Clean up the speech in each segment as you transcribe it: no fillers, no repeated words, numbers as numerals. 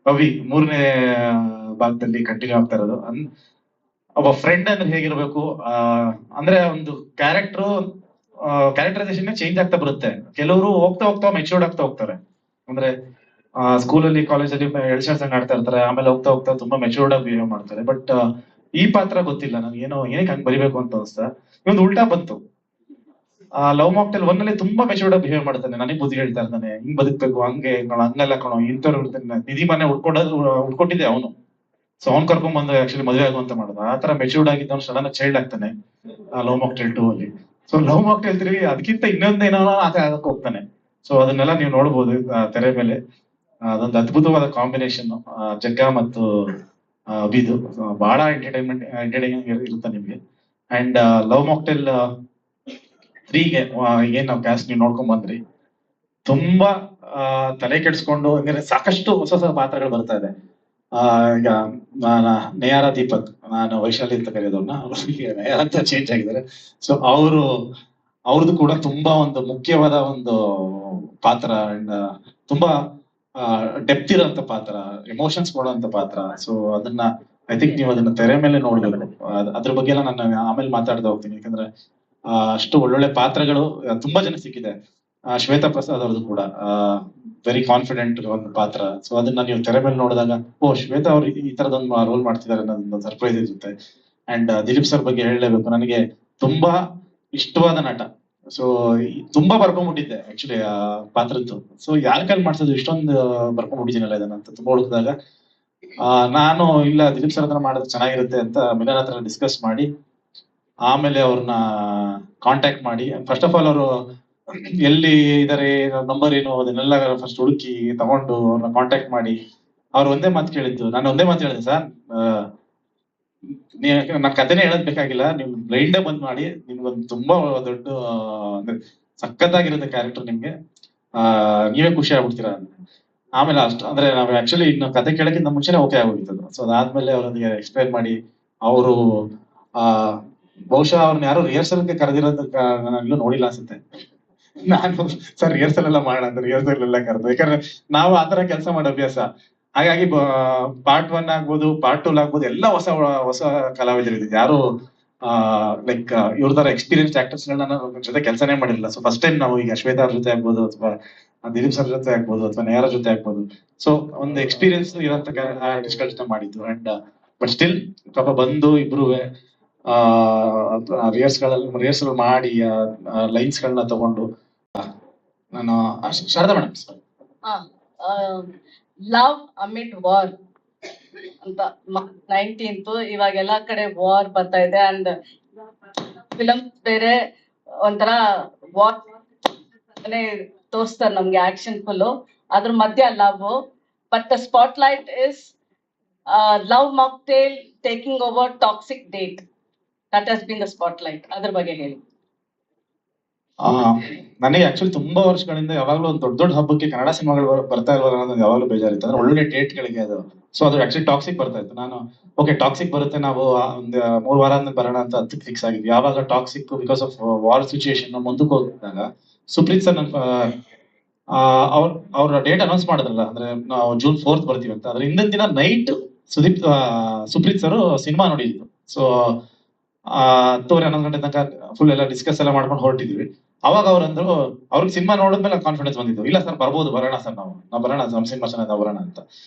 ಅವಿ ಮೂರನೇ ಭಾಗದಲ್ಲಿ ಕಂಟಿನ್ಯೂ ಆಗ್ತಾ ಇರೋದು. ಒಬ್ಬ ಫ್ರೆಂಡ್ ಅಂದ್ರೆ ಹೇಗಿರ್ಬೇಕು, ಅಂದ್ರೆ ಒಂದು ಕ್ಯಾರೆಕ್ಟರೈಸೇಷನ್ ಚೇಂಜ್ ಆಗ್ತಾ ಬರುತ್ತೆ. ಕೆಲವರು ಹೋಗ್ತಾ ಹೋಗ್ತಾ ಮೆಚೂರ್ಡ್ ಆಗ್ತಾ ಹೋಗ್ತಾರೆ. ಅಂದ್ರೆ ಸ್ಕೂಲಲ್ಲಿ ಕಾಲೇಜಲ್ಲಿ ಎಳ್ಸಾಡ್ಸಂಗ್ ಆಡ್ತಾ ಇರ್ತಾರೆ, ಆಮೇಲೆ ಹೋಗ್ತಾ ಹೋಗ್ತಾ ತುಂಬಾ ಮೆಚೂರ್ಡ್ ಆಗಿ ಬಿಹೇವ್ ಮಾಡ್ತಾರೆ. ಬಟ್ ಈ ಪಾತ್ರ ಗೊತ್ತಿಲ್ಲ ನನ್ಗೆ, ಏನಕ್ಕೆ ಹಂಗ್ ಬರಿಬೇಕು ಅಂತ ಅನ್ಸ್ತಾ. ಇವೊಂದು ಉಲ್ಟಾ ಬಂತು. ಲವ್ ಮಾಕ್ಟೇಲ್ ಒನ್ ಅಲ್ಲಿ ತುಂಬಾ ಮೆಚೂರ್ಡ್ ಆಗಿ ಬಿಹೇವ್ ಮಾಡ್ತಾನೆ, ನನಗೆ ಬುದ್ಧಿ ಹೇಳ್ತಾ ಇರ್ತಾನೆ, ಹಿಂಗ್ ಬದುಕ್ಬೇಕು, ಹಂಗೆಲ್ಲ ಕಣೋ, ಇಂಥವ್ರು ಇರ್ತಾನೆ. ನಿಧಿ ಮನೆ ಉಟ್ಕೊಟ್ಟಿದ್ದೆ ಅವನು. ಸೊ ಅವ್ನ್ ಕರ್ಕೊಂಡ್ ಬಂದು ಆಕ್ಚುಲಿ ಮದುವೆ ಆಗುವಂತ ಮಾಡೋದು. ಆ ತರ ಮೆಚೂರ್ಡ್ ಆಗಿದ್ದವನು ಸಡನ್ ಚೈಲ್ಡ್ ಆಗ್ತಾನೆ ಲವ್ ಮಾಕ್ಟೇಲ್ 2 ಅಲ್ಲಿ. ಸೊ ಲವ್ ಮಾಕ್ಟೇಲ್ 3 ಅದಕ್ಕಿಂತ ಇನ್ನೊಂದೇನೋ ಆಗಕ್ಕೆ ಹೋಗ್ತಾನೆ. ಸೊ ಅದನ್ನೆಲ್ಲ ನೀವು ನೋಡ್ಬೋದು ತೆರೆ ಮೇಲೆ. ಅದೊಂದು ಅದ್ಭುತವಾದ ಕಾಂಬಿನೇಷನ್ ಜಗ್ಗ ಮತ್ತು ಅಭಿದು. ಬಹಳ ಎಂಟರ್ಟೈನಿಂಗ್ ಇರುತ್ತೆ ನಿಮ್ಗೆ. ಅಂಡ್ ಲವ್ ಮಾಕ್ಟೇಲ್ 3ಗೆ ಏನ್ ನಾವು ಕ್ಯಾಸ್ಟ್ ನೀವು ನೋಡ್ಕೊಂಡ್ ಬಂದ್ರಿ, ತುಂಬಾ ತಲೆ ಕೆಡಿಸ್ಕೊಂಡು ಅಂದ್ರೆ ಸಾಕಷ್ಟು ಹೊಸ ಹೊಸ ಪಾತ್ರಗಳು ಬರ್ತಾ ಇದೆ. ಈಗ ನೇಹಾರ ದೀಪಕ್, ನಾನು ವೈಶಾಲಿ ಅಂತ ಕರೆಯೋದವ್ರನ್ನ, ನೇಹಾರ ಅಂತ ಚೇಂಜ್ ಆಗಿದ್ದಾರೆ. ಸೊ ಅವ್ರದ್ದು ಕೂಡ ತುಂಬಾ ಒಂದು ಮುಖ್ಯವಾದ ಒಂದು ಪಾತ್ರ. ಅಂಡ್ ತುಂಬಾ ಡೆಪ್ತ್ ಇರೋಂತ ಪಾತ್ರ, ಎಮೋಷನ್ಸ್ ಕೊಡುವಂತ ಪಾತ್ರ. ಸೊ ಅದನ್ನ ಐ ಥಿಂಕ್ ನೀವು ಅದನ್ನ ತೆರೆ ಮೇಲೆ ನೋಡ್ಬೇಕು. ಅದ್ರ ಬಗ್ಗೆ ಎಲ್ಲ ನಾನು ಆಮೇಲೆ ಮಾತಾಡ್ತಾ ಹೋಗ್ತೀನಿ. ಯಾಕಂದ್ರೆ ಅಷ್ಟು ಒಳ್ಳೊಳ್ಳೆ ಪಾತ್ರಗಳು ತುಂಬಾ ಜನ ಸಿಕ್ಕಿದೆ. ಶ್ವೇತಾ ಪ್ರಸಾದ್ ಅವ್ರದ್ದು ಕೂಡ ವೆರಿ ಕಾನ್ಫಿಡೆಂಟ್ ಒಂದು ಪಾತ್ರ. ಸೊ ಅದನ್ನ ನೀವು ತೆರೆ ಮೇಲೆ ನೋಡಿದಾಗ, ಓ ಶ್ವೇತಾ ಅವ್ರು ಈ ತರದೊಂದು ರೋಲ್ ಮಾಡ್ತಿದ್ದಾರೆ ಅನ್ನೋದೊಂದು ಸರ್ಪ್ರೈಸ್ ಇರುತ್ತೆ. ಅಂಡ್ ದಿಲೀಪ್ ಸರ್ ಬಗ್ಗೆ ಹೇಳಲೇಬೇಕು, ನನಗೆ ತುಂಬಾ ಇಷ್ಟವಾದ ನಟ. ಸೊ ತುಂಬಾ ಬರ್ಕೊಂಡ್ಬಿಟ್ಟಿದ್ದೆ ಆಕ್ಚುಲಿ ಆ ಪಾತ್ರದ್ದು. ಸೊ ಯಾರ ಕೈಲಿ ಮಾಡ್ಸೋದು, ಇಷ್ಟೊಂದು ಬರ್ಕೊಂಡ್ಬಿಟ್ಟಿದ್ದೀನಲ್ಲ ಇದನ್ನ ಅಂತ ತುಂಬಾ ಹುಡುಕಿದಾಗ, ನಾನು ಇಲ್ಲ ದಿಲೀಪ್ ಸರ್ ಹತ್ರ ಮಾಡೋದು ಚೆನ್ನಾಗಿರುತ್ತೆ ಅಂತ ಮಿಲನ್ ಹತ್ರ ಡಿಸ್ಕಸ್ ಮಾಡಿ, ಆಮೇಲೆ ಅವ್ರನ್ನ ಕಾಂಟ್ಯಾಕ್ಟ್ ಮಾಡಿ, ಫಸ್ಟ್ ಆಫ್ ಆಲ್ ಅವರು ಎಲ್ಲಿ ಇದಾರೆ, ನಂಬರ್ ಏನು, ಅದನ್ನೆಲ್ಲ ಫಸ್ಟ್ ಹುಡುಕಿ ತಗೊಂಡು ಅವ್ರನ್ನ ಕಾಂಟ್ಯಾಕ್ಟ್ ಮಾಡಿ, ಅವ್ರು ಒಂದೇ ಮಾತು ಕೇಳಿದ್ದು, ನಾನು ಒಂದೇ ಮಾತು ಹೇಳಿದೆ, ಸರ್ ನನ್ ಕಥೆನೇ ಹೇಳದ್ ಬೇಕಾಗಿಲ್ಲ, ನೀವು ಬ್ಲೈಂಡೇ ಬಂದ್ ಮಾಡಿ, ನಿಮ್ಗೊಂದು ತುಂಬಾ ದೊಡ್ಡ ಅಂದ್ರೆ ಸಖತ್ತಾಗಿರುತ್ತೆ ಕ್ಯಾರೆಕ್ಟರ್ ನಿಮ್ಗೆ, ನೀವೇ ಖುಷಿ ಆಗ್ಬಿಡ್ತೀರಾ ಅಂತ. ಆಮೇಲೆ ಅಷ್ಟು ಅಂದ್ರೆ ನಾವು ಆಕ್ಚುಲಿ ಇನ್ನು ಕತೆ ಕೇಳಕ್ಕಿಂತ ಮುಂಚೆನೆ ಓಕೆ ಆಗೋಗಿತ್ತು. ಸೊ ಅದಾದ್ಮೇಲೆ ಅವ್ರಿಗೆ ಎಕ್ಸ್ಪ್ಲೈನ್ ಮಾಡಿ, ಅವರು ಬಹುಶಃ ಅವ್ರನ್ನ ಯಾರು ರಿಹರ್ಸಲ್ಗೆ ಕರೆದಿರೋದು ನಾನು ಎಲ್ಲೂ ನೋಡಿಲ್ಲ ಅನ್ಸುತ್ತೆ. ನಾನು ಸರ್ ರಿಹರ್ಸಲ್ ಎಲ್ಲ ಮಾಡೋಣ ಅಂತ ರಿಹರ್ಸಲ್ ಎಲ್ಲ ಕರೆದು, ಯಾಕಂದ್ರೆ ನಾವು ಆತರ ಕೆಲಸ ಮಾಡೋ ಅಭ್ಯಾಸ. ಹಾಗಾಗಿ ಪಾರ್ಟ್ 1 ಆಗ್ಬೋದು, ಪಾರ್ಟ್ 2 ಆಗ್ಬೋದು, ಎಲ್ಲ ಹೊಸ ಹೊಸ ಕಲಾವಿದರು ಇದ್ದಾರೆ. ಯಾರು ಲೈಕ್ ಇವ್ರ ತರ ಎಕ್ಸ್ಪೀರಿಯನ್ಸ್ ಆಕ್ಟರ್ಸ್ ಗಳನ್ನ ಜೊತೆ ಕೆಲಸನೇ ಮಾಡಿರಲಿಲ್ಲ. ಸೊ ಫಸ್ಟ್ ಟೈಮ್ ನಾವು ಈಗ ಶ್ವೇತಾ ಅವ್ರ ಜೊತೆ ಆಗ್ಬೋದು, ಅಥವಾ ದಿಲೀಪ್ ಸರ್ ಜೊತೆ ಆಗ್ಬೋದು, ಅಥವಾ ನೇಹಾರ ಜೊತೆ ಆಗ್ಬೋದು, ಸೊ ಒಂದು ಎಕ್ಸ್ಪೀರಿಯನ್ಸ್ ಇರೋಂತ ಆರ್ಟಿಸ್ಟ್ ಜೊತೆ ಮಾಡಿದ್ದು. ಅಂಡ್ ಬಟ್ ಸ್ಟಿಲ್ ಪಾಪ ಬಂದು ಇಬ್ರು ರಿಹರ್ಸಲ್ ಮಾಡಿ ಲೈನ್ಸ್ ಗಳನ್ನ ತಗೊಂಡು, ನಾನು Sharada madam love amid war ಅಂತ 19th ಇವಾಗ ಎಲ್ಲಾ ಕಡೆ ವಾರ್ ಬರ್ತಾ ಇದೆ. ಅಂಡ್ ಫಿಲಮ್ ಬೇರೆ ಒಂಥರ ವಾರ್ ತೋರಿಸ್ತಾರೆ ನಮ್ಗೆ, ಆಕ್ಷನ್ ಫುಲ್, ಅದ್ರ ಮಧ್ಯ love. But the spot light is love mocktail taking over toxic date. That has been the spot light. ಅದ್ರ ಬಗ್ಗೆ ಹೇಳಿ. ನನಗೆ ಆಕ್ಚುಲಿ ತುಂಬಾ ವರ್ಷಗಳಿಂದ ಯಾವಾಗ್ಲೂ ಒಂದು ದೊಡ್ಡ ದೊಡ್ಡ ಹಬ್ಬಕ್ಕೆ ಕನ್ನಡ ಸಿನಿಮಾಗಳು ಬರ್ತಾ ಇಲ್ವಲ್ಲ ಅನ್ನೋದು ಯಾವಾಗ್ಲೂ ಬೇಜಾರಿತ್ತು. ಅಂದ್ರೆ ಒಳ್ಳೊಳ್ಳೆ ಡೇಟ್ ಗಳಿಗೆ ಅದು. ಸೊ ಅದು ಆಕ್ಚುಲಿ ಟಾಕ್ಸಿಕ್ ಬರ್ತಾ ಇತ್ತು. ನಾನು ಓಕೆ ಟಾಕ್ಸಿಕ್ ಬರುತ್ತೆ, ನಾವು ಒಂದು 3 ವಾರ ಬರೋಣ ಅಂತ ಅದಕ್ಕೆ ಫಿಕ್ಸ್ ಆಗಿದ್ವಿ. ಯಾವಾಗ toxic because of war situation ಮುಂದಕ್ಕೆ ಹೋಗಿದ್ದಾಗ ಸುಪ್ರೀತ್ ಸರ್ ಅವ್ರ ಡೇಟ್ ಅನೌನ್ಸ್ ಮಾಡಿದ್ರಲ್ಲ, ಅಂದ್ರೆ ನಾವು June 4th ಬರ್ತೀವಿ ಅಂತ. ಅದ್ರ ಹಿಂದಿನ ದಿನ ನೈಟ್ ಸುಪ್ರೀತ್ ಸರ್ ಸಿನಿಮಾ ನೋಡಿದ್ರು. ಸೊ 10:30-11 ಗಂಟೆ ತನಕ ಫುಲ್ ಎಲ್ಲ ಡಿಸ್ಕಸ್ ಎಲ್ಲ ಮಾಡ್ಕೊಂಡು ಹೊರಟಿದ್ವಿ. ಅವಾಗ ಅವ್ರಂದ್ರು, ಅವ್ರಿಗೆ ಸಿನಿಮಾ ನೋಡಿದ್ಮೇಲೆ ಕಾನ್ಫಿಡೆನ್ಸ್ ಬಂದಿದ್ದು, ಇಲ್ಲ ಸರ್ ಬರ್ಬೋದು, ಬರೋಣ ಸರ್, ನಾವು ಬರೋಣ, ನಮ್ಮ ಸಿನಿಮಾ ಚೆನ್ನಾಗಿ ಬರೋಣ ಅಂತ.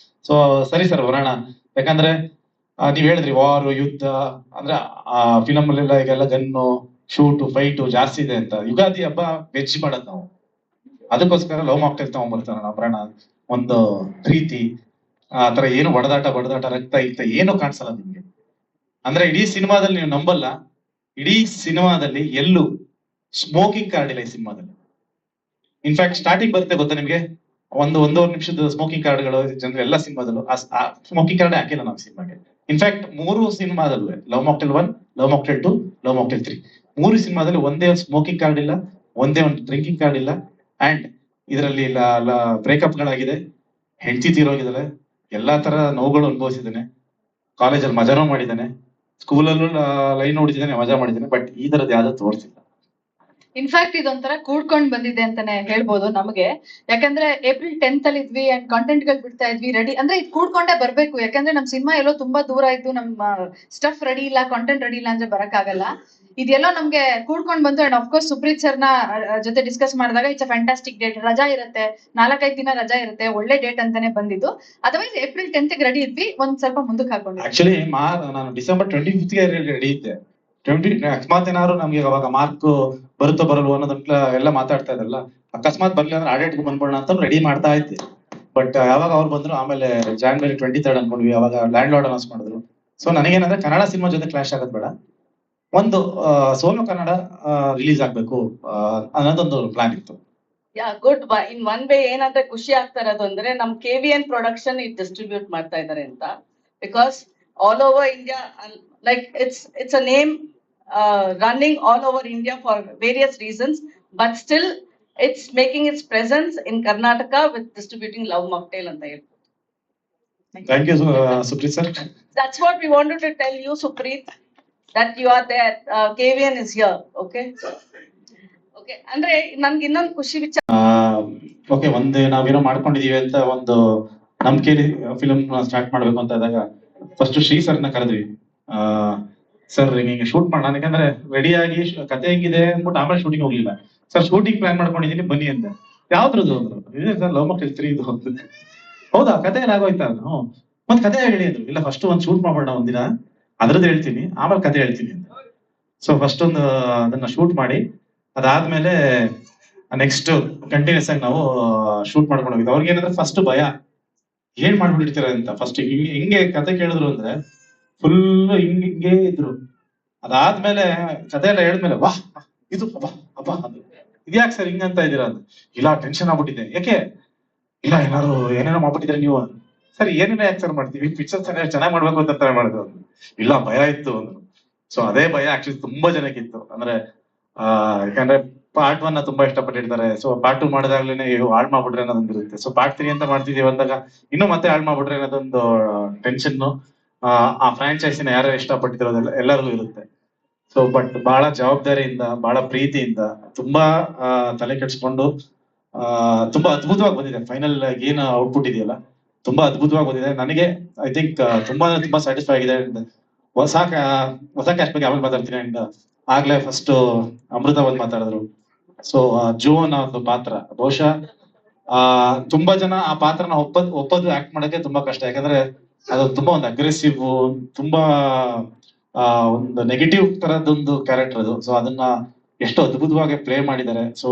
ಸೊ ಸರಿ ಸರ್ ಬರೋಣ, ಯಾಕಂದ್ರೆ ನೀವ್ ಹೇಳಿದ್ರಿ ವಾರ್ ಯುದ್ಧ ಅಂದ್ರೆ ಫಿಲಮ್ ಅಲ್ಲೆಲ್ಲ ಈಗೆಲ್ಲ ಗನ್ನು ಶೂಟು ಫೈಟು ಜಾಸ್ತಿ ಇದೆ ಅಂತ. ಯುಗಾದಿ ಹಬ್ಬ ವೆಜ್ ಮಾಡೋದು ನಾವು, ಅದಕ್ಕೋಸ್ಕರ ಲವ್ ಮಾಕ್ಟೇಲ್ ತಗೊಂಡ್ಬರ್ತಾರ ನಾವು ಬರೋಣ. ಒಂದು ಪ್ರೀತಿ ಆತರ ಏನು ಬಡದಾಟ ರಕ್ತ ಇತ್ತ ಏನು ಕಾಣಿಸಲ್ಲ ನಿಮ್ಗೆ. ಅಂದ್ರೆ ಇಡೀ ಸಿನಿಮಾದಲ್ಲಿ ನೀವು ನಂಬಲ್ಲ, ಇಡೀ ಸಿನಿಮಾದಲ್ಲಿ ಎಲ್ಲೂ ಸ್ಮೋಕಿಂಗ್ ಕಾರ್ಡ್ ಇಲ್ಲ ಈ ಸಿನಿಮಾದಲ್ಲಿ. ಇನ್ಫ್ಯಾಕ್ಟ್ ಸ್ಟಾರ್ಟಿಂಗ್ ಬರುತ್ತೆ ಗೊತ್ತಾ ನಿಮ್ಗೆ, ಒಂದೂವರೆ ನಿಮಿಷದ ಸ್ಮೋಕಿಂಗ್ ಕಾರ್ಡ್ಗಳು ಜನರು ಎಲ್ಲ ಸಿನಿಮಾದಲ್ಲೂ ಸ್ಮೋಕಿಂಗ್ ಕಾರ್ಡ್ ಹಾಕಿಲ್ಲ ನಾವು ಸಿನಿಮಾಗೆ. ಇನ್ಫ್ಯಾಕ್ಟ್ 3 ಸಿನಿಮಾದಲ್ಲೂ, Love Mocktail 1, Love Mocktail 2, Love Mocktail 3, 3 ಸಿನಿಮಾದಲ್ಲಿ ಒಂದೇ ಒಂದು ಸ್ಮೋಕಿಂಗ್ ಕಾರ್ಡ್ ಇಲ್ಲ, ಒಂದೇ ಒಂದು ಡ್ರಿಂಕಿಂಗ್ ಕಾರ್ಡ್ ಇಲ್ಲ. ಅಂಡ್ ಇದರಲ್ಲಿ ಬ್ರೇಕಪ್ ಗಳಾಗಿದೆ, ಹೆಂಡತಿ ತೀರೋಗಿದ್ದಾಳೆ, ಎಲ್ಲಾ ತರ ನೋವುಗಳು ಅನುಭವಿಸಿದ್ದಾನೆ, ಕಾಲೇಜಲ್ಲಿ ಮಜಾನೂ ಮಾಡಿದ್ದಾನೆ, ಸ್ಕೂಲಲ್ಲೂ ಲೈನ್ ನೋಡಿದ್ದಾನೆ, ಮಜಾ ಮಾಡಿದ್ದಾನೆ. ಬಟ್ ಈ ತರದ್ದು ಯಾವ್ದು ತೋರಿಸಿಲ್ಲ. ಇನ್ಫ್ಯಾಕ್ಟ್ ಇದೊಂಥರ ಕೂಡ್ಕೊಂಡ್ ಬಂದಿದೆ ಅಂತಾನೆ ಹೇಳ್ಬೋದು ನಮಗೆ. ಯಾಕಂದ್ರೆ ಏಪ್ರಿಲ್ 10th ಅಲ್ಲಿ ಇದ್ವಿ ಅಂಡ್ ಕಾಂಟೆಂಟ್ ಗಳು ಬಿಡ್ತಾ ಇದ್ವಿ ರೆಡಿ ಅಂದ್ರೆ ಇದು ಕೂಡ್ಕೊಂಡೇ ಬರ್ಬೇಕು. ಯಾಕಂದ್ರೆ ನಮ್ ಸಿನಿಮಾ ಎಲ್ಲೋ ತುಂಬಾ ದೂರ ಇದ್ದು ನಮ್ಮ ಸ್ಟಫ್ ರೆಡಿ ಇಲ್ಲ, ಕಾಂಟೆಂಟ್ ರೆಡಿ ಇಲ್ಲ ಅಂದ್ರೆ ಬರಕ್ಕಾಗಲ್ಲ. ಇದೆಲ್ಲೋ ನಮ್ಗೆ ಕೂಡ್ಕೊಂಡ್ ಬಂತು. ಅಂಡ್ ಆಫ್ಕೋರ್ಸ್ ಸುಪ್ರೀತ್ ಸರ್ನ ಜೊತೆ ಡಿಸ್ಕಸ್ ಮಾಡಿದಾಗ ಇಟ್ಸ್ ಅ ಫ್ಯಾಂಟಾಸ್ಟಿಕ್ ಡೇಟ್. ರಜಾ ಇರುತ್ತೆ, 4-5 ದಿನ ರಜಾ ಇರುತ್ತೆ, ಒಳ್ಳೆ ಡೇಟ್ ಅಂತಾನೆ ಬಂದಿದ್ದು. ಅದರ್ವೈಸ್ ಏಪ್ರಿಲ್ 10th ರೆಡಿ ಇದ್ವಿ, ಒಂದ್ ಸ್ವಲ್ಪ ಮುಂದಕ್ಕೆ ಹಾಕೊಂಡು. ಆಕ್ಚುಲಿ ನಾನು ಡಿಸೆಂಬರ್ 25ಗೆ ರೆಡಿ ಇದ್ದೆ. 20 ಅಕಸ್ಮಾತ್ ಏನಾದ್ರು ನಮ್ಗೆ ಅವಾಗ ಮಾರ್ಕ್ ಬರುತ್ತೋ ಬರಲ್ವೋ ಅನ್ನೋದನ್ನ ಎಲ್ಲ ಮಾತಾಡ್ತಾ ಇದ್ರಲ್ಲ, ಅಕಸ್ಮಾತ್ ಬರ್ಲಿ ಅಂದ್ರೆ ಆಡಿಟ್ಗೆ ಬಂದ್ಬೋಣ ಅಂತ ರೆಡಿ ಮಾಡ್ತಾ ಇದ್ದೆ. ಬಟ್ ಯಾವಾಗ ಅವ್ರು ಬಂದ್ರು, ಆಮೇಲೆ ಜಾನ್ವರಿ 23rd ಅನ್ಕೊಂಡ್ವಿ, ಅವಾಗ ಲ್ಯಾಂಡ್ ಲಾರ್ಡ್ ಅನೌನ್ಸ್ ಮಾಡಿದ್ರು. ಸೊ ನನಗೇನಂದ್ರೆ ಕನ್ನಡ ಸಿನಿಮಾ ಜೊತೆ ಕ್ಲಾಶ್ ಆಗೋದ್ ಬೇಡ, ಒಂದು ಸೋಲೋ ಕನ್ನಡ ರಿಲೀಸ್ ಆಗ್ಬೇಕು ಅನ್ನೋದೊಂದು ಪ್ಲಾನ್ ಇತ್ತು. Yeah good. In one way ಏನಂದ್ರೆ ಖುಷಿ ಆಗ್ತಾ ಇರೋದು ಅಂದ್ರೆ ನಮ್ KVN ಪ್ರೊಡಕ್ಷನ್ ಇದು ಡಿಸ್ಟ್ರಿಬ್ಯೂಟ್ ಮಾಡ್ತಾ ಇದಾರೆ ಅಂತ. Because all over India, like it's a name running all over India for various reasons, but still it's making its presence in Karnataka with distributing Love Mocktail ಅಂತ ಹೇಳಿ. Thank you Suprith sir. That's what we wanted to tell you, Supreet, that you are there. KVN is here. Okay. Okay. ಅಂದ್ರೆ ನನ್ಗೆ ಇನ್ನೊಂದು ಖುಷಿ ವಿಚಾರ. Okay, ಒಂದು ನಾವೇನೋ ಮಾಡ್ಕೊಂಡಿದೀವಿ ಅಂತ ಒಂದು ನಂಬಿಕೆಯಲ್ಲಿ ಫಿಲ್ಮ್ ಸ್ಟಾರ್ಟ್ ಮಾಡ್ಬೇಕು ಅಂತ ಇದ್ದಾಗ ಫಸ್ಟ್ ಶ್ರೀ ಸರ್ನ ಕರೆದ್ವಿ. ಸರ್ ಹಿಂಗೆ ಶೂಟ್ ಮಾಡೋಣ, ಯಾಕಂದ್ರೆ ರೆಡಿ ಆಗಿ ಕತೆ ಹೆಂಗಿದೆ ಅಂದ್ಬಿಟ್ಟು ಆಮೇಲೆ ಶೂಟಿಂಗ್ ಹೋಗ್ಲಿಲ್ಲ. ಸರ್ ಶೂಟಿಂಗ್ ಪ್ಲಾನ್ ಮಾಡ್ಕೊಂಡಿದೀನಿ ಬನ್ನಿ ಅಂತ. ಯಾವ್ದ್ರದ್ದು ಅಂದ್ರು, ಇದೆ ಸರ್ ಲವ್ ಮಾಕ್ಟೇಲ್ 3 ಇದು. ಹೌದಾ, ಕತೆ ಏನಾಗೋಯ್ತಾ? ಮತ್ ಕತೆ ಹೇಳಿ ಅಂದ್ರು. ಇಲ್ಲ, ಫಸ್ಟ್ ಒಂದ್ ಶೂಟ್ ಮಾಡೋಣ ಒಂದಿನ, ಅದ್ರದ್ದು ಹೇಳ್ತೀನಿ ಆಮೇಲೆ ಕತೆ ಹೇಳ್ತೀನಿ ಅಂತ. ಸೊ ಫಸ್ಟ್ ಒಂದು ಅದನ್ನ ಶೂಟ್ ಮಾಡಿ ಅದಾದ್ಮೇಲೆ ನೆಕ್ಸ್ಟ್ ಕಂಟಿನ್ಯೂಸ್ ಆಗಿ ನಾವು ಶೂಟ್ ಮಾಡ್ಕೊಂಡು ಹೋಗಿದ್ವಿ. ಅವ್ರಿಗೆ ಏನಂದ್ರೆ ಫಸ್ಟ್ ಭಯ, ಏನ್ ಮಾಡ್ಬಿಟ್ಟಿರ್ತೀರ ಅಂತ. ಫಸ್ಟ್ ಹಿಂಗೆ ಕತೆ ಕೇಳಿದ್ರು ಅಂದ್ರೆ ಫುಲ್ ಹಿಂಗೆ ಇದ್ರು. ಅದಾದ್ಮೇಲೆ ಕತೆ ಎಲ್ಲ ಹೇಳಿದ್ಮೇಲೆ ವಾಹ್ ಇದು ಅಬ್ಬಾ ಇದ್ಯಾಕೆ ಸರ್ ಹಿಂಗಂತ ಇದೀರಾ ಅಂತ. ಇಲ್ಲ, ಟೆನ್ಷನ್ ಆಗ್ಬಿಟ್ಟಿದೆ. ಯಾಕೆ? ಇಲ್ಲ, ಏನೇನೋ ಮಾಡ್ಬಿಟ್ಟಿದ್ರೆ ನೀವು. ಸರ್ ಏನೇನೋ ಯಾಕೆ ಸರ್ ಮಾಡ್ತೀವಿ, ಪಿಕ್ಚರ್ ಚೆನ್ನಾಗಿ ಮಾಡ್ಬೇಕು ಅಂತ ಮಾಡಿದ್ರು. ಇಲ್ಲ, ಭಯ ಇತ್ತು ಅಂದ್ರು. ಸೊ ಅದೇ ಭಯ ಆಕ್ಚುಲಿ ತುಂಬಾ ಜನಕ್ಕಿತ್ತು. ಅಂದ್ರೆ ಯಾಕಂದ್ರೆ ಪಾರ್ಟ್ 1 ತುಂಬಾ ಇಷ್ಟಪಟ್ಟಿರ್ತಾರೆ. ಸೊ ಪಾರ್ಟ್ 2 ಮಾಡಿದಾಗ್ಲೇನೆ ಹಾಳು ಮಾಡ್ಬಿಟ್ರೆ ಅನ್ನೋದೊಂದು ಇರುತ್ತೆ. ಸೊ ಪಾರ್ಟ್ 3 ಅಂತ ಮಾಡ್ತಿದೀವಿ ಅಂದಾಗ ಇನ್ನು ಮತ್ತೆ ಹಾಳು ಮಾಡ್ಬಿಟ್ರೆ ಅನ್ನೋದೊಂದು ಟೆನ್ಷನ್ ಆ ಫ್ರಾಂಚೈಸಿನ ಯಾರು ಇಷ್ಟಪಟ್ಟಿರೋದೆಲ್ಲ ಎಲ್ಲರಿಗೂ ಇರುತ್ತೆ. ಸೊ ಬಟ್ ಬಹಳ ಜವಾಬ್ದಾರಿಯಿಂದ, ಬಹಳ ಪ್ರೀತಿಯಿಂದ, ತುಂಬಾ ತಲೆ ಕೆಡ್ಸ್ಕೊಂಡು ತುಂಬಾ ಅದ್ಭುತವಾಗಿ ಬಂದಿದೆ. ಫೈನಲ್ ಏನು ಔಟ್ಪುಟ್ ಇದೆಯಲ್ಲ, ತುಂಬಾ ಅದ್ಭುತವಾಗಿ ಬಂದಿದೆ. ನನಗೆ ಐ ಥಿಂಕ್ ತುಂಬಾ ಸ್ಯಾಟಿಸ್ಫೈ ಆಗಿದೆ. ಹೊಸ ಕ್ಯಾಸ್ಟ್ ಬಗ್ಗೆ ಆಮೇಲೆ ಮಾತಾಡ್ತೀನಿ. ಅಂಡ್ ಆಗ್ಲೇ ಫಸ್ಟ್ ಅಮೃತ ಒಂದ್ ಮಾತಾಡಿದ್ರು. ಸೊ ಜೋ ಅನ್ನೋ ಒಂದು ಪಾತ್ರ ಬಹುಶಃ ತುಂಬಾ ಜನ ಆ ಪಾತ್ರನ ಒಪ್ಪೋದು ಆಕ್ಟ್ ಮಾಡಕ್ಕೆ ತುಂಬಾ ಕಷ್ಟ. ಯಾಕಂದ್ರೆ ಅದು ತುಂಬಾ ಒಂದು ಅಗ್ರೆಸಿವ್, ತುಂಬಾ ಒಂದು ನೆಗೆಟಿವ್ ತರದೊಂದು ಕ್ಯಾರೆಕ್ಟರ್ ಅದು. ಸೊ ಅದನ್ನ ಎಷ್ಟು ಅದ್ಭುತವಾಗಿ ಪ್ಲೇ ಮಾಡಿದ್ದಾರೆ. ಸೊ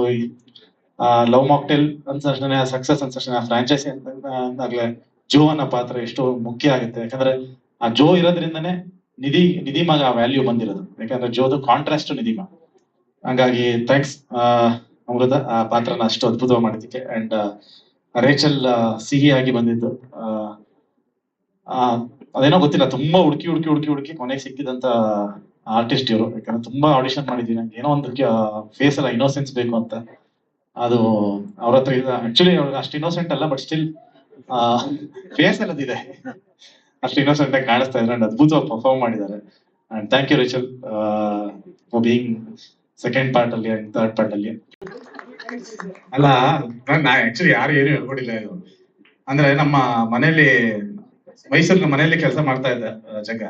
ಲವ್ ಮಾಕ್ಟೇಲ್ ಅಂತ ಸಕ್ಸಸ್ ಅಂತ ಫ್ರಾಂಚೈಸಿ ಅಂದಾಗ್ಲೇ ಜೋ ಅನ್ನೋ ಪಾತ್ರ ಎಷ್ಟು ಮುಖ್ಯ ಆಗುತ್ತೆ. ಯಾಕಂದ್ರೆ ಆ ಜೋ ಇರೋದ್ರಿಂದನೇ ನಿಧಿಮಾಗ ಆ ವ್ಯಾಲ್ಯೂ ಬಂದಿರೋದು. ಯಾಕಂದ್ರೆ ಜೋದು ಕಾಂಟ್ರಾಸ್ಟ್ ನಿಧಿಮ. ಹಂಗಾಗಿ ಥ್ಯಾಂಕ್ಸ್ ಅಮೃತ, ಆ ಪಾತ್ರನ ಅಷ್ಟು ಅದ್ಭುತವಾಗಿ ಮಾಡಿದ್ದಕ್ಕೆ. ಅಂಡ್ ರೇಚಲ್ ಸಿಹಿ ಆಗಿ ಬಂದಿದ್ದು, ಅದೇನೋ ಗೊತ್ತಿಲ್ಲ, ತುಂಬಾ ಹುಡುಕಿ ಕೊನೆಗೆ ಸಿಕ್ಕಿದಂತ ಆರ್ಟಿಸ್ಟ್ ಇವರು. ಯಾಕಂದ್ರೆ ತುಂಬಾ ಆಡಿಷನ್ ಮಾಡಿದ್ವಿ, ನಂಗೆ ಏನೋ ಒಂದು ಫೇಸ್ ಎಲ್ಲ ಇನ್ನೋಸೆನ್ಸ್ ಬೇಕು ಅಂತ. ಅದು ಅವ್ರ ಹತ್ರ ಇಲ್ಲ. ಆಕ್ಚುಲಿ ಅವ್ರಿಗೆ ಅಷ್ಟು ಇನ್ನೋಸೆಂಟ್ ಅಲ್ಲ, ಬಟ್ ಸ್ಟಿಲ್ ಫೇಸ್ ಎಲ್ಲದಿದೆ, ಅಷ್ಟು ಇನ್ನೋಸೆಂಟ್ ಆಗಿ ಕಾಣಿಸ್ತಾ ಇದ್ದಾರೆ. ಅಂಡ್ ಅದ್ಭುತವಾಗಿ ಪರ್ಫಾರ್ಮ್ ಮಾಡಿದ್ದಾರೆ. And thank you Rachel for being second part ಅಲ್ಲಿ ಅಂಡ್ ಥರ್ಡ್ ಪಾರ್ಟ್ ಅಲ್ಲಿ. ಅಲ್ಲ, ನಾ ಆಕ್ಚುಲಿ ಯಾರು ಏನು ಹೇಳ್ಕೊಡಿಲ್ಲ ಇದು. ಅಂದ್ರೆ ನಮ್ಮ ಮನೇಲಿ ಮೈಸೂರಿನ ಮನೆಯಲ್ಲಿ ಕೆಲಸ ಮಾಡ್ತಾ ಇದ್ದ ಜಗ.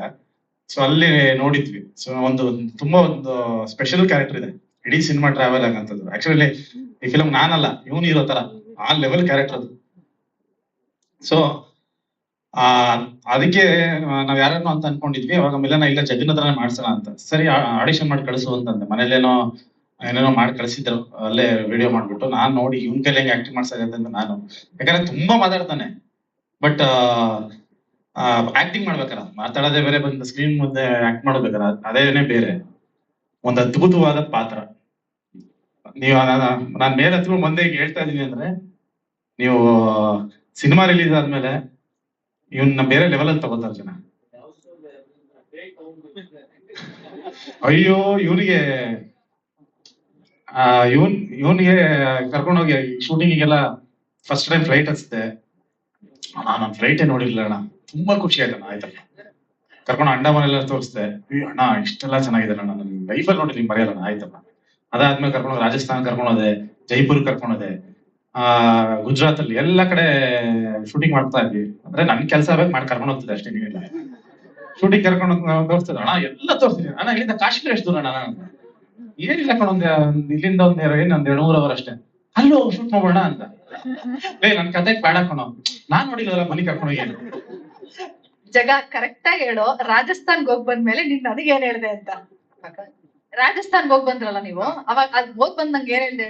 ಸೊ ಅಲ್ಲಿ ನೋಡಿದ್ವಿ. ಸೊ ತುಂಬಾ ಒಂದು ಸ್ಪೆಷಲ್ ಕ್ಯಾರೆಕ್ಟರ್ ಇದೆ ಇಡೀ ಸಿನಿಮಾ ಟ್ರಾವೆಲ್ ಆಗಂತದ್ದು. ಆಕ್ಚುಲಿ ಈ ಫಿಲಮ್ ನಾನಲ್ಲ, ಇವನು ಇರೋ ತರ ಆ ಲೆವೆಲ್ ಕ್ಯಾರೆಕ್ಟರ್ ಅದು. ಸೊ ಅದಕ್ಕೆ ನಾವ್ ಯಾರನ್ನು ಅಂತ ಅನ್ಕೊಂಡಿದ್ವಿ. ಅವಾಗ ಮಿಲನ ಇಲ್ಲ ಜಗನ್ ಹತ್ರನೇ ಮಾಡ್ಸೋಣ ಅಂತ. ಸರಿ, ಆಡಿಷನ್ ಮಾಡಿ ಕಳಿಸು ಅಂತಂದೆ. ಮನೇಲೇನೋ ಏನೇನೋ ಮಾಡಿ ಕಳಿಸಿದ್ರು, ಅಲ್ಲೇ ವಿಡಿಯೋ ಮಾಡ್ಬಿಟ್ಟು. ನಾನ್ ನೋಡಿ ಇವನ್ ಕೈಲಿ ಹೆಂಗ್ ಆಕ್ಟಿಂಗ್ ಮಾಡ್ಸಾಗತ್ತೆ ಅಂತ ನಾನು, ಯಾಕಂದ್ರೆ ತುಂಬಾ ಮಾತಾಡ್ತಾನೆ. ಬಟ್ ಆಕ್ಟಿಂಗ್ ಮಾಡ್ಬೇಕಾರ ಮಾತಾಡೋದೇ ಬೇರೆ, ಬಂದು ಸ್ಕ್ರೀನ್ ಮುಂದೆ ಆಕ್ಟ್ ಮಾಡ್ಬೇಕಾರ ಅದೇನೇ ಬೇರೆ. ಒಂದು ಅದ್ಭುತವಾದ ಪಾತ್ರ. ನೀವು ನಾನ್ ಮೇಲೆ ಹತ್ರ ಮುಂದೆ ಹೇಳ್ತಾ ಇದೀನಿ ಅಂದ್ರೆ, ನೀವು ಸಿನಿಮಾ ರಿಲೀಸ್ ಆದ್ಮೇಲೆ ಇವನ್ನ ಬೇರೆ ಲೆವೆಲ್ ಅಲ್ಲಿ ತಗೋತಾರೆ ಜನ. ಅಯ್ಯೋ, ಇವನಿಗೆ ಕರ್ಕೊಂಡೋಗಿ ಶೂಟಿಂಗಿಗೆಲ್ಲ ಫಸ್ಟ್ ಟೈಮ್ ಫ್ಲೈಟ್ ಹಚ್ತೆ. ನಾನು ಫ್ಲೈಟೇ ನೋಡಿರ್ಲಿಲ್ಲ ಅಣ್ಣ, ತುಂಬಾ ಖುಷಿ ಆಯ್ತಣ್ಣ. ಆಯ್ತಣ್ಣ ಕರ್ಕೊಂಡು ಅಂಡಮಾನೆಲ್ಲ ತೋರಿಸ್ದೆ. ಅಣ್ಣ ಇಷ್ಟೆಲ್ಲ ಚೆನ್ನಾಗಿದೆ ಅಣ್ಣ, ನನ್ನ ಲೈಫಲ್ಲಿ ನೋಡಿರ್ಲಿಲ್ಲ, ಮರೆಯಲ್ಲ. ಆಯ್ತಣ್ಣ ಅದಾದ್ಮೇಲೆ ಕರ್ಕೊಂಡು ರಾಜಸ್ಥಾನ ಕರ್ಕೊಂಡೋದೆ, ಜೈಪುರ್ ಕರ್ಕೊಂಡೋದೆ, ಗುಜರಾತ್ ಅಲ್ಲಿ ಎಲ್ಲ ಕಡೆ ಶೂಟಿಂಗ್ ಮಾಡ್ತಾ ಇದ್ವಿ. ಅಂದ್ರೆ ನನ್ ಕೆಲಸ ಮಾಡಿ ಕರ್ಕೊಂಡು ಹೋಗ್ತಿದ್ದೆ ಅಷ್ಟೇ. ನೀವೆಲ್ಲ ಶೂಟಿಂಗ್ ಕರ್ಕೊಂಡು ತೋರಿಸ್ತಿದ್ರು ಅಣ್ಣ, ಎಲ್ಲ ತೋರಿಸ್ತಿದ್ದೆ ಅಣ್ಣ. ಇಲ್ಲಿಂದ ಕಾಶ್ಮೀರ ಎಷ್ಟು ದೂರ ಅಣ್ಣ? ಏನಿಲ್ಲ ಕಣ, ಇಲ್ಲಿಂದ ಒಂದ್ 200 ಅವರ್ ಅಷ್ಟೇ. ಅಲ್ಲೋ ಶೂಟ್ ಮಾಡೋಣ ಅಂತ. ನನ್ ಕತೆ ಬೇಡ ಕಣೋ, ನಾನ್ ನೋಡಿಲ್ಲ, ಮನಿ ಕರ್ಕೊಂಡೋಗಿ ಏನು. ಜಗ ಕರೆಕ್ಟ್ ಆಗಿ ಹೇಳು, ರಾಜಸ್ಥಾನ್ಗೆ ಹೋಗ್ ಬಂದ್ಮೇಲೆ ನೀನ್ ನನಗೆ ಏನ್ ಹೇಳ್ದೆ ಅಂತ. ರಾಜಸ್ಥಾನ್ಗೆ ಹೋಗ್ ಬಂದ್ರಲ್ಲ ನೀವು, ಅವಾಗ ಅದ್ ಹೋಗ್ ಬಂದ್ ನಂಗೆ ಏನ್ ಹೇಳ್ದೆ?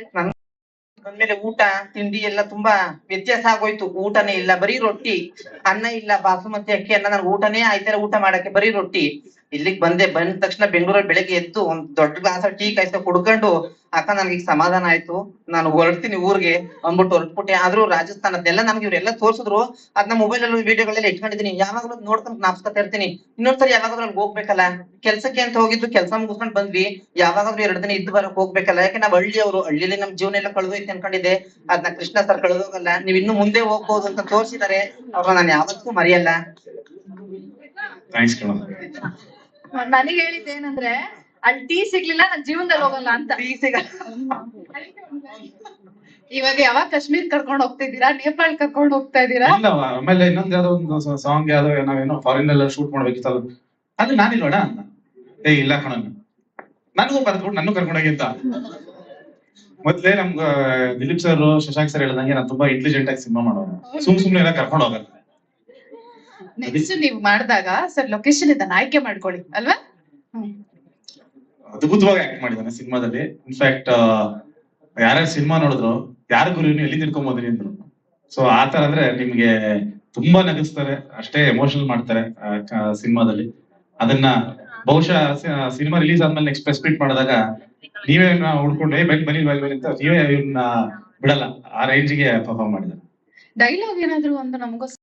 ಬಂದ್ಮೇಲೆ ಊಟ ತಿಂಡಿ ಎಲ್ಲ ತುಂಬಾ ವ್ಯತ್ಯಾಸ ಆಗೋಯ್ತು. ಊಟನೇ ಇಲ್ಲ, ಬರೀ ರೊಟ್ಟಿ, ಅನ್ನ ಇಲ್ಲ, ಬಾಸುಮತಿ ಅಕ್ಕಿ ಅನ್ನ. ನನ್ಗೆ ಊಟನೇ ಆಯ್ತಾರ ಊಟ ಮಾಡಕ್ಕೆ, ಬರೀ ರೊಟ್ಟಿ. ಇಲ್ಲಿಗ್ ಬಂದ ತಕ್ಷಣ ಬೆಂಗಳೂರಲ್ಲಿ ಬೆಳಗ್ಗೆ ಎದ್ದು ಒಂದ್ ದೊಡ್ಡ ಗ್ಲಾಸ್ ಟೀ ಕಾಯ್ಸ ಕುಡ್ಕೊಂಡು, ಅಕ್ಕ ನನ್ಗೆ ಈಗ ಸಮಾಧಾನ ಆಯ್ತು, ನಾನು ಹೊರಡ್ತೀನಿ ಊರ್ಗೆ ಅಂದ್ಬಿಟ್ಟು ಹೊರಟ್ಬಿಟ್ಟೆ. ಆದ್ರೂ ರಾಜಸ್ಥಾನದೆಲ್ಲ ನಮ್ಗೆ ಇವ್ರೆಲ್ಲ ತೋರ್ಸಿದ್ರು, ಅದನ್ನ ಮೊಬೈಲ್ ಅಲ್ಲಿ ವಿಡಿಯೋಗಳೆಲ್ಲ ಇಟ್ಕೊಂಡಿದೀನಿ. ಯಾವಾಗ್ಲೂ ನೋಡ್ಕೊಂಡು ಜ್ಞಾಪಿಸ್ಕೊತಾ ಇರ್ತೀನಿ. ಇನ್ನೊಂದ್ಸರಿ ಯಾವಾಗಾದ್ರೂ ಅಲ್ಲಿ ಹೋಗ್ಬೇಕಲ್ಲ, ಕೆಲ್ಸಕ್ಕೆ ಅಂತ ಹೋಗಿದ್ದು, ಕೆಲ್ಸ ಮುಗಿಸ್ಕೊಂಡ್ ಬಂದ್ವಿ, ಯಾವಾಗಾದ್ರೂ 2 ದಿನ ಇದ್ದು ಬರಕ್ ಹೋಗ್ಬೇಕಲ್ಲ. ಯಾಕೆ ನಾವ್ ಹಳ್ಳಿಯವರು, ಹಳ್ಳಿಲಿ ನಮ್ ಜೀವನ ಎಲ್ಲ ಕಳೆದೋಯ್ತು ಅನ್ಕೊಂಡಿದ್ದೆ. ಅದನ್ನ ಕೃಷ್ಣ ಸರ್ ಕಳೆದೋಗಲ್ಲ, ನೀವ್ ಇನ್ನು ಮುಂದೆ ಹೋಗ್ಬೋದು ಅಂತ ತೋರ್ಸಿದಾರೆ. ಅವ್ರನ್ನ ನಾನು ಯಾವತ್ತೂ ಮರೆಯಲ್ಲ. ಥ್ಯಾಂಕ್ಸ್ ಕಣ. ನನಗೆ ಹೇಳಿದ್ದೆ ಏನಂದ್ರೆ, ಅಲ್ಲಿ ಟೀ ಸಿಗ್ಲಿಲ್ಲ, ನನ್ ಜೀವನದಲ್ಲಿ ಹೋಗಲ್ಲ ಅಂತ. ಇವಾಗ ಯಾವಾಗ ಕಾಶ್ಮೀರ್ ಕರ್ಕೊಂಡ್ ಹೋಗ್ತಿದ್ದೀರಾ, ನೇಪಾಳ ಕರ್ಕೊಂಡ್ ಹೋಗ್ತಾ ಇದ್ದೀರಾ? ಇಲ್ಲ, ಆಮೇಲೆ ಇನ್ನೊಂದ್ ಯಾವ್ದೋ ಒಂದು ಸಾಂಗ್ ಯಾವ್ದೋ ನಾವೇನೋ ಫಾರಿನ್ ಎಲ್ಲ ಶೂಟ್ ಮಾಡ್ಬೇಕಿತ್ತಲ್ಲ, ಅದು ನಾನಿಲ್ವಣ ಅಂತ. ಇಲ್ಲ ಕಣ, ನನಗೂ ಬರ್ದ್ಬಿಟ್ಟು ನನ್ನ ಕರ್ಕೊಂಡೋಗಿ ಅಂತ. ಮೊದ್ಲೇ ನಮ್ಗ ದಿಲೀಪ್ ಸರ್, ಶಶಾಂಕ್ ಸರ್ ಹೇಳ್ದಂಗೆ ನಾನು ತುಂಬಾ ಇಂಟೆಲಿಜೆಂಟ್ ಆಗಿ ಸಿನಿಮಾ ಮಾಡೋನು, ಸುಮ್ನೆ ಎಲ್ಲ ಕರ್ಕೊಂಡು ಹೋಗಲ್ಲ. ನೆಕ್ಸ್ಟ್ ನೀವ್ ಮಾಡಿದಾಗ ಸರ್ ಲೊಕೇಶನ್ ಇದನ್ನ ಆಯ್ಕೆ ಮಾಡ್ಕೊಳ್ಳಿ ಅಲ್ವಾ? ಅದ್ಭುತವಾಗಿ ಆಕ್ಟ್ ಮಾಡಿದಾನೆ ಸಿನಿಮಾದಲ್ಲಿ. ಇನ್ಫ್ಯಾಕ್ಟ್ ಯಾರ್ಯಾರು ಸಿನಿಮಾ ನೋಡಿದ್ರು, ಯಾರಿಗೂ ನೀವು ಎಲ್ಲಿ ತಿಳ್ಕೊಂಬೋದ್ರಿ ಅಂದ್ರು. ಸೊ ಆತರ ಅಂದ್ರೆ ನಿಮ್ಗೆ ತುಂಬಾ ನಗಿಸ್ತಾರೆ, ಅಷ್ಟೇ ಎಮೋಷನಲ್ ಮಾಡ್ತಾರೆ ಸಿನಿಮಾದಲ್ಲಿ. ಅದನ್ನ ಬಹುಶಃ ಸಿನಿಮಾ ರಿಲೀಸ್ ಆದ್ಮೇಲೆ ನೆಕ್ಸ್ಟ್ ಪ್ರೆಸ್ ಮೀಟ್ ಮಾಡಿದಾಗ ನೀವೇ ಹುಡ್ಕೊಂಡು ಬನ್ನಿ ಅಂತ ನೀವೇ ಇವ್ರನ್ನ ಬಿಡಲ್ಲ, ಆ ರೇಂಜ್ಗೆ ಪರ್ಫಾರ್ಮ್ ಮಾಡಿದ್ದಾರೆ. ಡೈಲಾಗ್ ಏನಾದ್ರು ಒಂದು ನಮಗೋಸ್ಕರ